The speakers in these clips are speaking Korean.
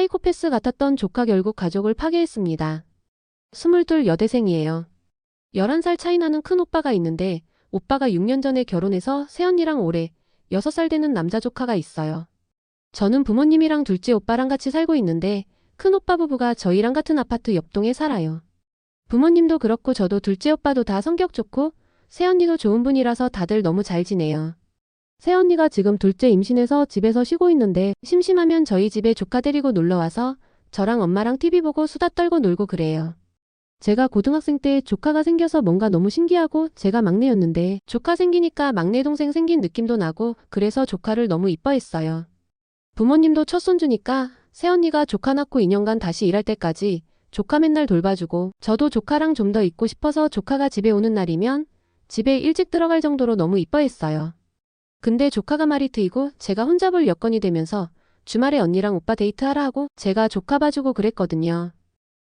사이코패스 같았던 조카 결국 가족을 파괴했습니다. 22 여대생이에요. 11살 차이 나는 큰 오빠가 있는데 오빠가 6년 전에 결혼해서 새언니랑 올해 6살 되는 남자 조카가 있어요. 저는 부모님이랑 둘째 오빠랑 같이 살고 있는데 큰 오빠 부부가 저희랑 같은 아파트 옆동에 살아요. 부모님도 그렇고 저도 둘째 오빠도 다 성격 좋고 새언니도 좋은 분이라서 다들 너무 잘 지내요. 새언니가 지금 둘째 임신해서 집에서 쉬고 있는데 심심하면 저희 집에 조카 데리고 놀러와서 저랑 엄마랑 TV 보고 수다 떨고 놀고 그래요. 제가 고등학생 때 조카가 생겨서 뭔가 너무 신기하고 제가 막내였는데 조카 생기니까 막내 동생 생긴 느낌도 나고 그래서 조카를 너무 이뻐했어요. 부모님도 첫 손주니까 새언니가 조카 낳고 2년간 다시 일할 때까지 조카 맨날 돌봐주고 저도 조카랑 좀 더 있고 싶어서 조카가 집에 오는 날이면 집에 일찍 들어갈 정도로 너무 이뻐했어요. 근데 조카가 말이 트이고 제가 혼자 볼 여건이 되면서 주말에 언니랑 오빠 데이트하라 하고 제가 조카 봐주고 그랬거든요.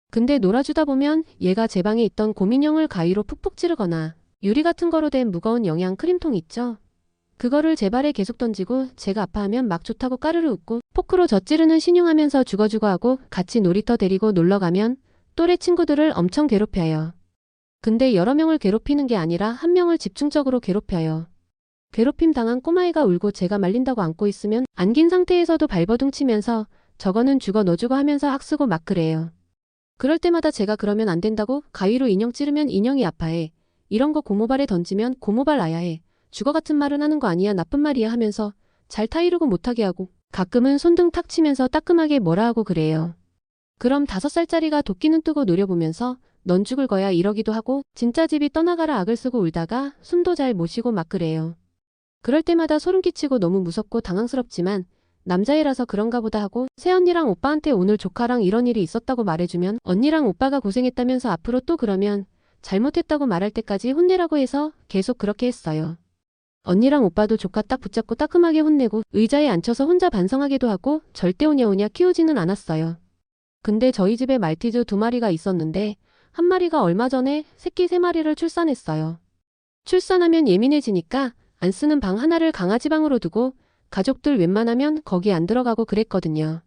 근데 놀아주다 보면 얘가 제 방에 있던 곰인형을 가위로 푹푹 찌르거나 유리 같은 거로 된 무거운 영양 크림통 있죠? 그거를 제 발에 계속 던지고 제가 아파하면 막 좋다고 까르르 웃고 포크로 저 찌르는 신용하면서 죽어죽어 하고 같이 놀이터 데리고 놀러가면 또래 친구들을 엄청 괴롭혀요. 근데 여러 명을 괴롭히는 게 아니라 한 명을 집중적으로 괴롭혀요. 괴롭힘 당한 꼬마애가 울고 제가 말린다고 안고 있으면 안긴 상태에서도 발버둥 치면서 저거는 죽어 너 죽어 하면서 악쓰고 막 그래요. 그럴 때마다 제가 그러면 안 된다고 가위로 인형 찌르면 인형이 아파해. 이런 거 고모발에 던지면 고모발 나야 해. 죽어 같은 말은 하는 거 아니야 나쁜 말이야 하면서 잘 타이르고 못하게 하고 가끔은 손등 탁 치면서 따끔하게 뭐라 하고 그래요. 그럼 5살짜리가 도끼는 뜨고 노려보면서 넌 죽을 거야 이러기도 하고 진짜 집이 떠나가라 악을 쓰고 울다가 숨도 잘 못 쉬고 막 그래요. 그럴 때마다 소름 끼치고 너무 무섭고 당황스럽지만 남자애라서 그런가 보다 하고 새언니랑 오빠한테 오늘 조카랑 이런 일이 있었다고 말해주면 언니랑 오빠가 고생했다면서 앞으로 또 그러면 잘못했다고 말할 때까지 혼내라고 해서 계속 그렇게 했어요. 언니랑 오빠도 조카 딱 붙잡고 따끔하게 혼내고 의자에 앉혀서 혼자 반성하기도 하고 절대 오냐오냐 키우지는 않았어요. 근데 저희 집에 말티즈 2마리가 있었는데 한 마리가 얼마 전에 새끼 3마리를 출산했어요. 출산하면 예민해지니까 안 쓰는 방 하나를 강아지 방으로 두고 가족들 웬만하면 거기 안 들어가고 그랬거든요.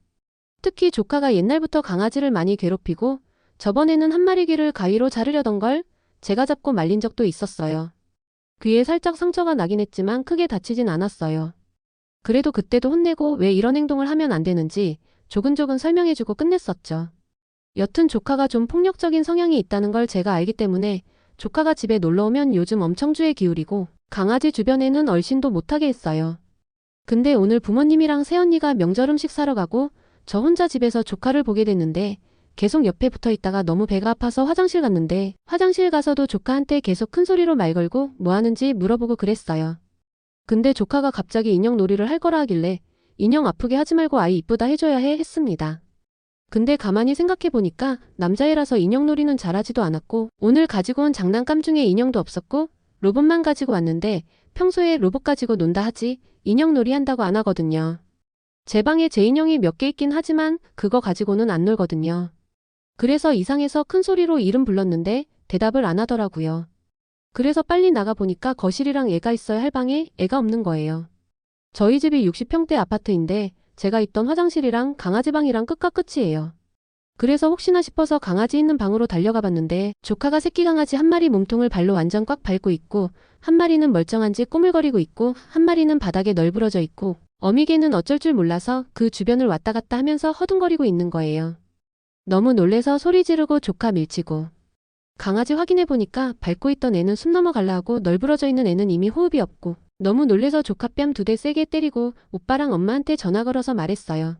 특히 조카가 옛날부터 강아지를 많이 괴롭히고 저번에는 한 마리 귀를 가위로 자르려던 걸 제가 잡고 말린 적도 있었어요. 귀에 살짝 상처가 나긴 했지만 크게 다치진 않았어요. 그래도 그때도 혼내고 왜 이런 행동을 하면 안 되는지 조근조근 설명해주고 끝냈었죠. 여튼 조카가 좀 폭력적인 성향이 있다는 걸 제가 알기 때문에 조카가 집에 놀러오면 요즘 엄청 주의 기울이고 강아지 주변에는 얼씬도 못하게 했어요. 근데 오늘 부모님이랑 새언니가 명절 음식 사러 가고 저 혼자 집에서 조카를 보게 됐는데 계속 옆에 붙어 있다가 너무 배가 아파서 화장실 갔는데 화장실 가서도 조카한테 계속 큰 소리로 말 걸고 뭐 하는지 물어보고 그랬어요. 근데 조카가 갑자기 인형 놀이를 할 거라 하길래 인형 아프게 하지 말고 아이 이쁘다 해줘야 해 했습니다. 근데 가만히 생각해보니까 남자애라서 인형 놀이는 잘하지도 않았고 오늘 가지고 온 장난감 중에 인형도 없었고 로봇만 가지고 왔는데 평소에 로봇 가지고 논다 하지 인형 놀이 한다고 안 하거든요. 제 방에 제 인형이 몇 개 있긴 하지만 그거 가지고는 안 놀거든요. 그래서 이상해서 큰 소리로 이름 불렀는데 대답을 안 하더라고요. 그래서 빨리 나가보니까 거실이랑 애가 있어야 할 방에 애가 없는 거예요. 저희 집이 60평대 아파트인데 제가 있던 화장실이랑 강아지 방이랑 끝과 끝이에요. 그래서 혹시나 싶어서 강아지 있는 방으로 달려가 봤는데 조카가 새끼 강아지 한 마리 몸통을 발로 완전 꽉 밟고 있고 한 마리는 멀쩡한지 꾸물거리고 있고 한 마리는 바닥에 널브러져 있고 어미개는 어쩔 줄 몰라서 그 주변을 왔다 갔다 하면서 허둥거리고 있는 거예요. 너무 놀래서 소리 지르고 조카 밀치고 강아지 확인해보니까 밟고 있던 애는 숨 넘어갈라 하고 널브러져 있는 애는 이미 호흡이 없고 너무 놀래서 조카 뺨 2대 세게 때리고 오빠랑 엄마한테 전화 걸어서 말했어요.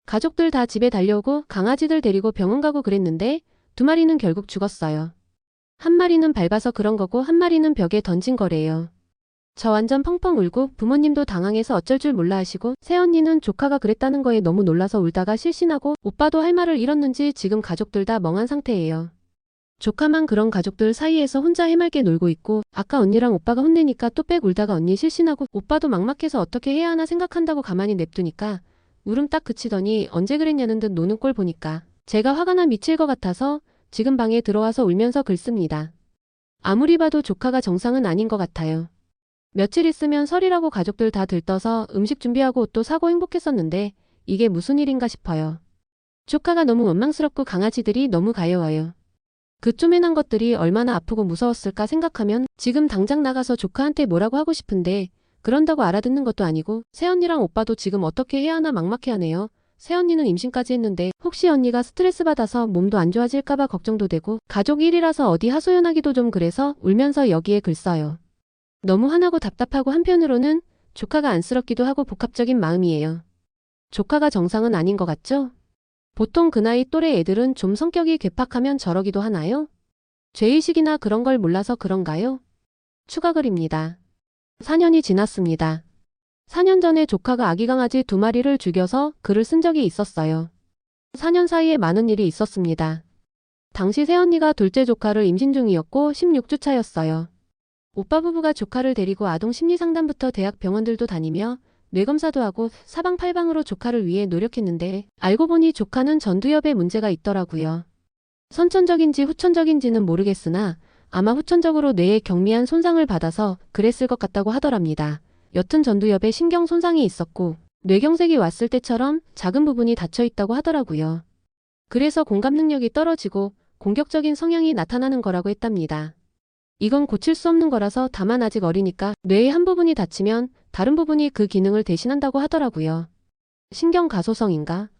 가족들 다 집에 달려오고 강아지들 데리고 병원 가고 그랬는데 2마리는 결국 죽었어요. 한 마리는 밟아서 그런 거고 한 마리는 벽에 던진 거래요. 저 완전 펑펑 울고 부모님도 당황해서 어쩔 줄 몰라 하시고 새언니는 조카가 그랬다는 거에 너무 놀라서 울다가 실신하고 오빠도 할 말을 잃었는지 지금 가족들 다 멍한 상태예요. 조카만 그런 가족들 사이에서 혼자 해맑게 놀고 있고 아까 언니랑 오빠가 혼내니까 또 빽 울다가 언니 실신하고 오빠도 막막해서 어떻게 해야 하나 생각한다고 가만히 냅두니까 울음 딱 그치더니 언제 그랬냐는 듯 노는 꼴 보니까 제가 화가 나 미칠 것 같아서 지금 방에 들어와서 울면서 글 씁니다. 아무리 봐도 조카가 정상은 아닌 것 같아요. 며칠 있으면 설이라고 가족들 다 들떠서 음식 준비하고 옷도 사고 행복했었는데 이게 무슨 일인가 싶어요. 조카가 너무 원망스럽고 강아지들이 너무 가여워요. 그 쪼매난 것들이 얼마나 아프고 무서웠을까 생각하면 지금 당장 나가서 조카한테 뭐라고 하고 싶은데 그런다고 알아듣는 것도 아니고 새언니랑 오빠도 지금 어떻게 해야 하나 막막해하네요. 새언니는 임신까지 했는데 혹시 언니가 스트레스 받아서 몸도 안 좋아질까봐 걱정도 되고 가족 일이라서 어디 하소연하기도 좀 그래서 울면서 여기에 글 써요. 너무 화나고 답답하고 한편으로는 조카가 안쓰럽기도 하고 복합적인 마음이에요. 조카가 정상은 아닌 것 같죠? 보통 그 나이 또래 애들은 좀 성격이 괴팍하면 저러기도 하나요? 죄의식이나 그런 걸 몰라서 그런가요? 추가 글입니다. 4년이 지났습니다. 4년 전에 조카가 아기 강아지 2마리를 죽여서 글을 쓴 적이 있었어요. 4년 사이에 많은 일이 있었습니다. 당시 새언니가 둘째 조카를 임신 중이었고 16주 차였어요. 오빠 부부가 조카를 데리고 아동 심리상담부터 대학 병원들도 다니며 뇌검사도 하고 사방팔방으로 조카를 위해 노력했는데 알고 보니 조카는 전두엽에 문제가 있더라고요. 선천적인지 후천적인지는 모르겠으나 아마 후천적으로 뇌에 경미한 손상을 받아서 그랬을 것 같다고 하더랍니다. 여튼 전두엽에 신경 손상이 있었고 뇌경색이 왔을 때처럼 작은 부분이 닫혀 있다고 하더라고요. 그래서 공감 능력이 떨어지고 공격적인 성향이 나타나는 거라고 했답니다. 이건 고칠 수 없는 거라서 다만 아직 어리니까 뇌의 한 부분이 다치면 다른 부분이 그 기능을 대신한다고 하더라고요. 신경가소성인가?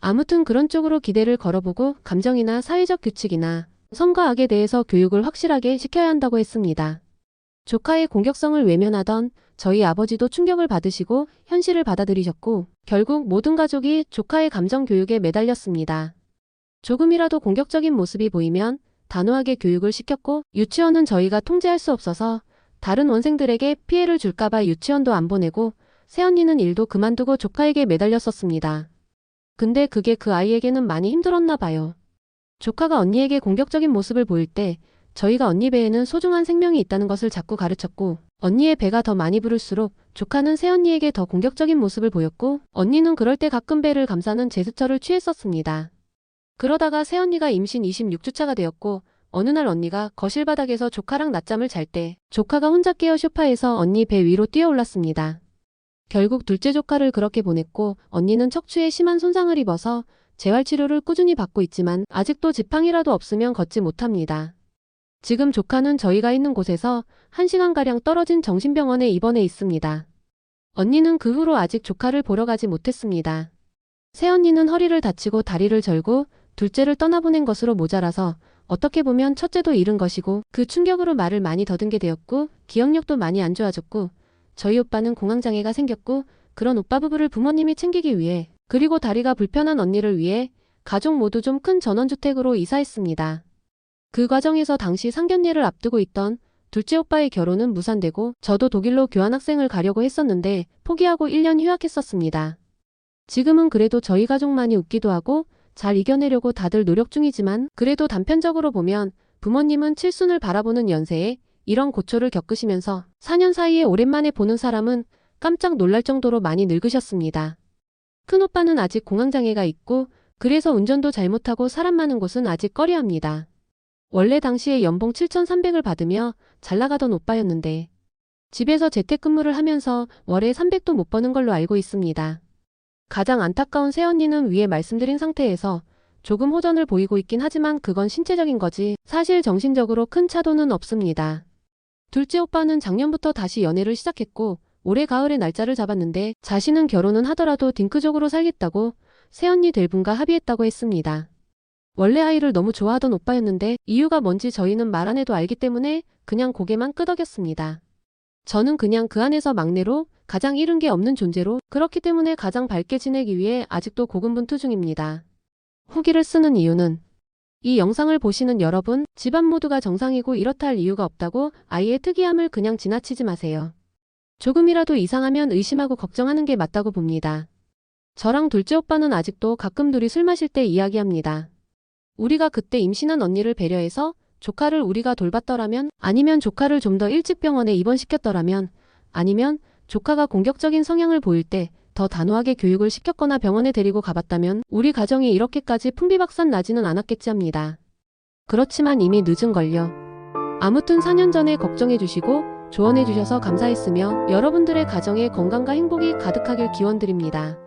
아무튼 그런 쪽으로 기대를 걸어보고 감정이나 사회적 규칙이나 선과 악에 대해서 교육을 확실하게 시켜야 한다고 했습니다. 조카의 공격성을 외면하던 저희 아버지도 충격을 받으시고 현실을 받아들이셨고 결국 모든 가족이 조카의 감정 교육에 매달렸습니다. 조금이라도 공격적인 모습이 보이면 단호하게 교육을 시켰고 유치원은 저희가 통제할 수 없어서 다른 원생들에게 피해를 줄까봐 유치원도 안 보내고 새언니는 일도 그만두고 조카에게 매달렸었습니다. 근데 그게 그 아이에게는 많이 힘들었나 봐요. 조카가 언니에게 공격적인 모습을 보일 때 저희가 언니 배에는 소중한 생명이 있다는 것을 자꾸 가르쳤고 언니의 배가 더 많이 부를수록 조카는 새언니에게 더 공격적인 모습을 보였고 언니는 그럴 때 가끔 배를 감싸는 제스처를 취했었습니다. 그러다가 새언니가 임신 26주차가 되었고 어느 날 언니가 거실 바닥에서 조카랑 낮잠을 잘 때 조카가 혼자 깨어 소파에서 언니 배 위로 뛰어올랐습니다. 결국 둘째 조카를 그렇게 보냈고 언니는 척추에 심한 손상을 입어서 재활치료를 꾸준히 받고 있지만 아직도 지팡이라도 없으면 걷지 못합니다. 지금 조카는 저희가 있는 곳에서 1시간가량 떨어진 정신병원에 입원해 있습니다. 언니는 그 후로 아직 조카를 보러 가지 못했습니다. 새언니는 허리를 다치고 다리를 절고 둘째를 떠나보낸 것으로 모자라서 어떻게 보면 첫째도 잃은 것이고 그 충격으로 말을 많이 더듬게 되었고 기억력도 많이 안 좋아졌고 저희 오빠는 공황장애가 생겼고 그런 오빠 부부를 부모님이 챙기기 위해 그리고 다리가 불편한 언니를 위해 가족 모두 좀 큰 전원주택으로 이사했습니다. 그 과정에서 당시 상견례를 앞두고 있던 둘째 오빠의 결혼은 무산되고 저도 독일로 교환학생을 가려고 했었는데 포기하고 1년 휴학했었습니다. 지금은 그래도 저희 가족만이 웃기도 하고 잘 이겨내려고 다들 노력 중이지만 그래도 단편적으로 보면 부모님은 칠순을 바라보는 연세에 이런 고초를 겪으시면서 4년 사이에 오랜만에 보는 사람은 깜짝 놀랄 정도로 많이 늙으셨습니다. 큰오빠는 아직 공황장애가 있고 그래서 운전도 잘못하고 사람 많은 곳은 아직 꺼려합니다. 원래 당시에 연봉 7,300을 받으며 잘 나가던 오빠였는데 집에서 재택근무를 하면서 월에 300도 못 버는 걸로 알고 있습니다. 가장 안타까운 새언니는 위에 말씀드린 상태에서 조금 호전을 보이고 있긴 하지만 그건 신체적인 거지 사실 정신적으로 큰 차도는 없습니다. 둘째 오빠는 작년부터 다시 연애를 시작했고 올해 가을에 날짜를 잡았는데 자신은 결혼은 하더라도 딩크족으로 살겠다고 새언니 될 분과 합의했다고 했습니다. 원래 아이를 너무 좋아하던 오빠였는데 이유가 뭔지 저희는 말 안 해도 알기 때문에 그냥 고개만 끄덕였습니다. 저는 그냥 그 안에서 막내로 가장 잃은 게 없는 존재로 그렇기 때문에 가장 밝게 지내기 위해 아직도 고군분투 중입니다. 후기를 쓰는 이유는 이 영상을 보시는 여러분, 집안 모두가 정상이고 이렇다 할 이유가 없다고 아이의 특이함을 그냥 지나치지 마세요. 조금이라도 이상하면 의심하고 걱정하는 게 맞다고 봅니다. 저랑 둘째 오빠는 아직도 가끔 둘이 술 마실 때 이야기합니다. 우리가 그때 임신한 언니를 배려해서 조카를 우리가 돌봤더라면 아니면 조카를 좀 더 일찍 병원에 입원시켰더라면 아니면 조카가 공격적인 성향을 보일 때 더 단호하게 교육을 시켰거나 병원에 데리고 가봤다면 우리 가정이 이렇게까지 풍비박산 나지는 않았겠지 합니다. 그렇지만 이미 늦은걸요. 아무튼 4년 전에 걱정해주시고 조언해주셔서 감사했으며 여러분들의 가정에 건강과 행복이 가득하길 기원드립니다.